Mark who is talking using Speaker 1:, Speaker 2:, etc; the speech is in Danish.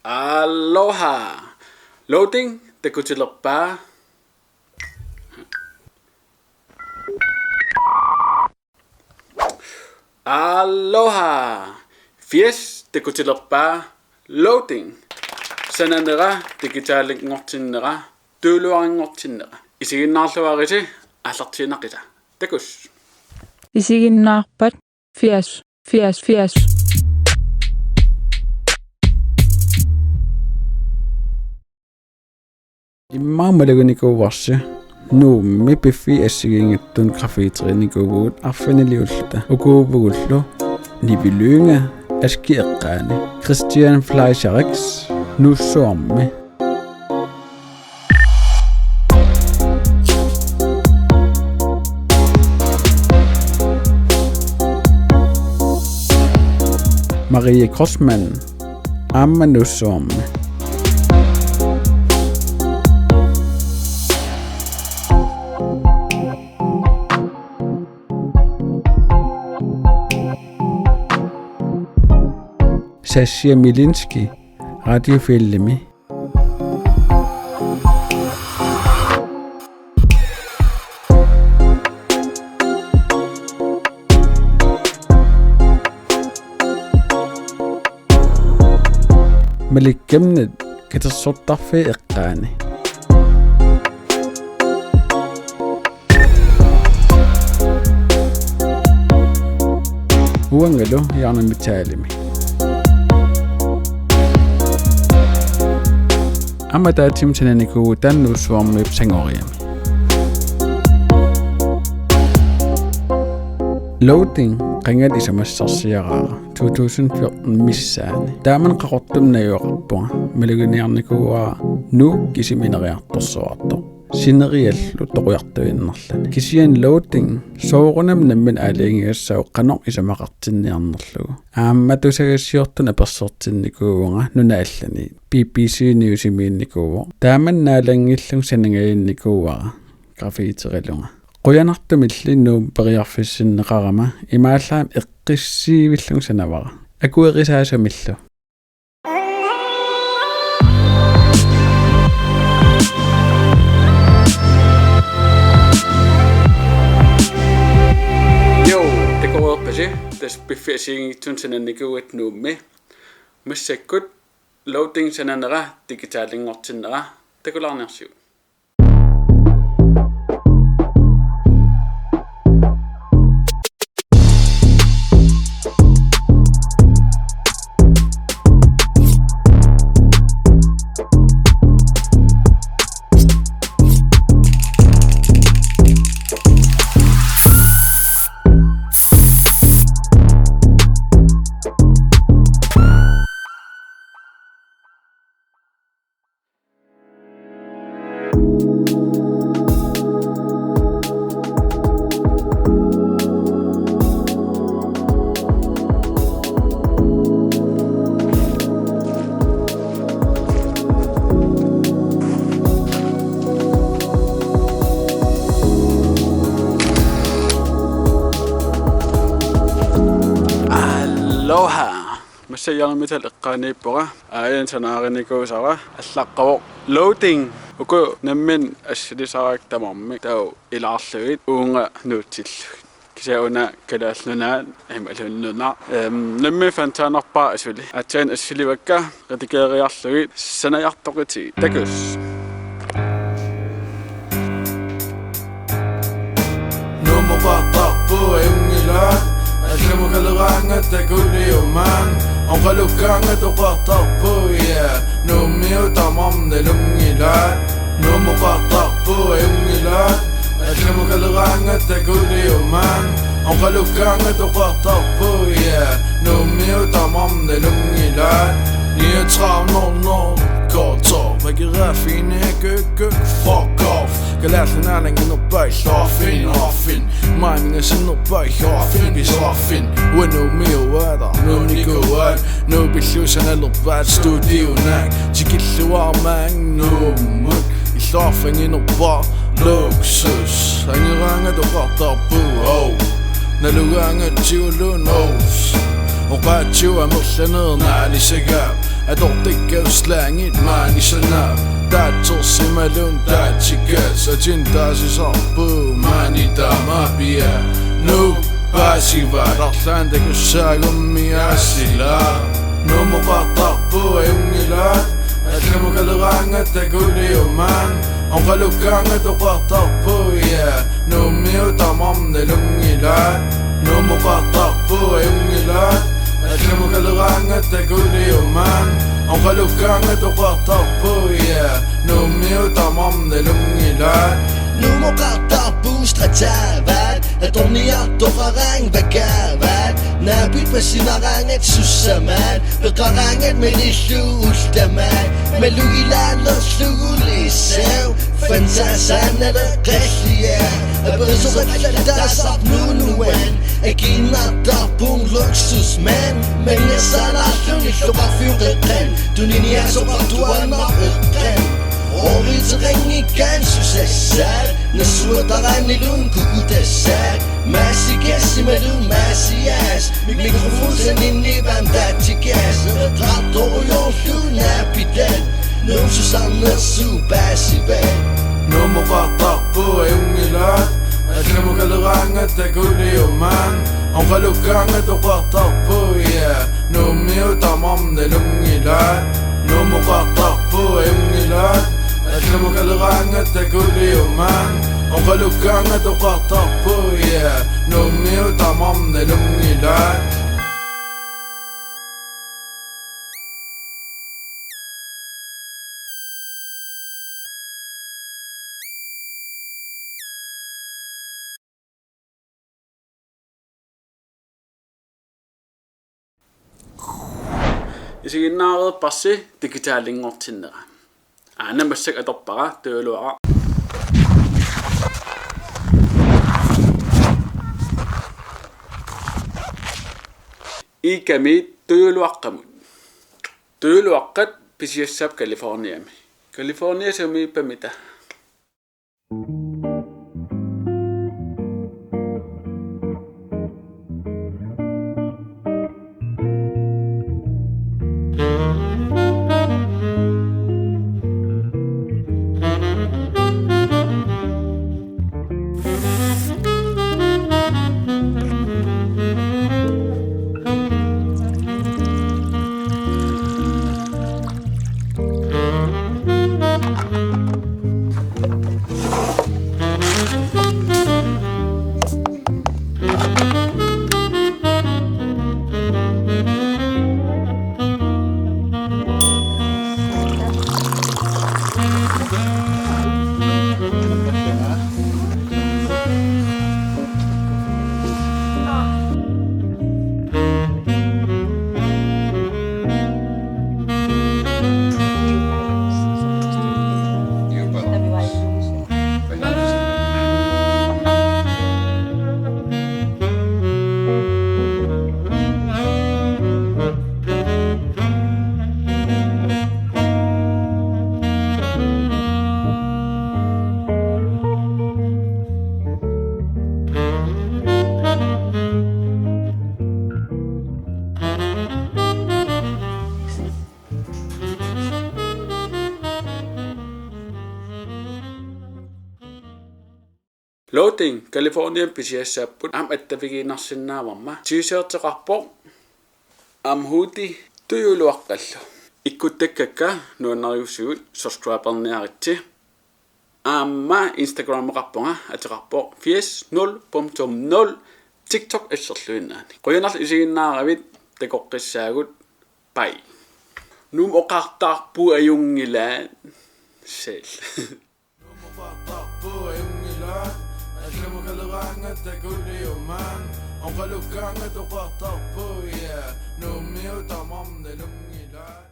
Speaker 1: Aloha. Loading tekutilerpa. Aloha. Fies tekutilerpa. Loading. Sananera tekitaalingortinnera. Tuuluaringortinnera. Isiginnaarluarisi аллартиинақиса. Такус.
Speaker 2: Isiginnaarpat 80.
Speaker 3: Immaamalagunikuuvarsi nuummi piffi assigingittun grafiiteriinikuuguut arfaniliulluta ukuuvugullu niviluunga aski eqqaani Christian Fleischerix nuussuarmi Marie Grossmann amma nuussuarmi Sascha Milinski, radiofilmi. Malikkamnat katersortarfi eqqaani. Uangalo yarnamitaalimi. Amma timsananiku tannuussuarmi sangoriami. Loading qangal isamassarsiaraara 2014 missaani. Taaman qaqortumnajuaqarpunga maluguniarnikuuaa nuuk kisimineriartorsuarto. Sineriallu toquyartuinnerlani. Kisian loading soorunam nammin aaliingiassau qanor isamaqartinniarnerlugu. Aammatusaгаssiortuna persortinnikuuga nunaallani. BBC Newsimiinnikuuvo. Taaman naalangillung sanangayinnikuuara grafiiterilunga. Quyanartumilli nuum periarfissinneqarama imaallaam eqqissiivillung sanavara. Akuerisaasamillu.
Speaker 1: Das befähigen sananikuut nuumme massakkut loading sananera digitaalingortinnera takularnersiu Aloha. Masayarmital eqqaaniippuqa aayan sanaarinikuusara allaqqaво loading uku nammin assilisaraktamarmi tau ilaarlugit uunga nuutsillu kisauna kalaallunaa imalunnunar nammi fantaanarpaa asuli atsaan assilivakka ratikeeriarlugit sanajartoqiti takus
Speaker 4: nummuqartarpu iungilaat Alkamukaleraangata kulliumaan onqalukkaangatu qartarpuya nummiutamarna lungilaat nummuqartarpu iungilaat Alkamukaleraangata kulliumaan onqalukkaangatu qartarpuya nummiutamarna lungilaat 3900 Kortor, hvad giver fine gøk, fuck off Galatlen er længe nu bøj, slåfin Miming er sådan nu bøj, hårfin, vi slåfin Uen nu mio er der, nu nikoat Nu beslusen er lupet studionak Tikillu armang, nu mut I slåfin i nu bar, luksus Hangeranga du qartar bu, Naluganga tjulu nos Og bare tjua mørlaneder, nærlig sig op أدعطيك وسلانيت ماني سناب داتوسي مالون داتشي كاس أجندازي صابو ماني دامابيا نو باسي فارغلاندك وساقم مياسي لا نو مقاطع بو يميلان أتلمك الغانة تقولي يومان أنقلو كانت وقاطع بويا نومي وتمام نلميلان نو مقاطع بو يميلان أتلمك الغانة تقولي يومان أنقلو كانت وقاطع بويا نومي وتمام نلميلان
Speaker 5: نو مقاطع بوش تتابات الدنيا تغران بكابات نابيت بسينارانت سوسمان بقرانت مليشو التمان ملو إلى لسو لسو فانساسانا لقشيا برزقت لداسات نونوان أكينا تابون لوكسوس مان من يسالاشون يشوفا في غيقين دونيني يحسوقات وانا غيقين أوريت غني كان سوسسار نسوى طغاني لون كوكو تسار ماسي كاسي ملون ماسي ياس ميكروفون سنيني بانداتي كاس تغطو يوشو نابيتان نمشو سنسو باسي بان
Speaker 4: نو مقاطع بو يميلان أتلمك الغانة تقولي يومان أنقلو كانت وقاطع بويا نومي وتمام نلميلان نو مقاطع بو يميلان أتلمك الغانة تقولي يومان أنقلو كانت وقاطع بويا نومي وتمام نلميلان
Speaker 1: Isiginnaareret passi digitaalingortinnera aana massak atorpara tuuluara ikami tuuluaqqat pisiassap California sami pamita Loading California pisiassaapput am attafigiinarsinnaavarma tiiseerteqarpoq am huuti tuyuluaqqallu ikkuttakka nuannariussugut subscriberniaritsi amma Instagram-eqarpunga ateqarpoq 80.0 TikTok asserluinnaani qoyanarlu isiginnaaravit takoqqissaagut pai num oqartaarpu ajungilaan sel
Speaker 4: أتلمك الغانة تقولي يومان أنقلو كانت وقاطع بويا نومي وتمام نلمي لا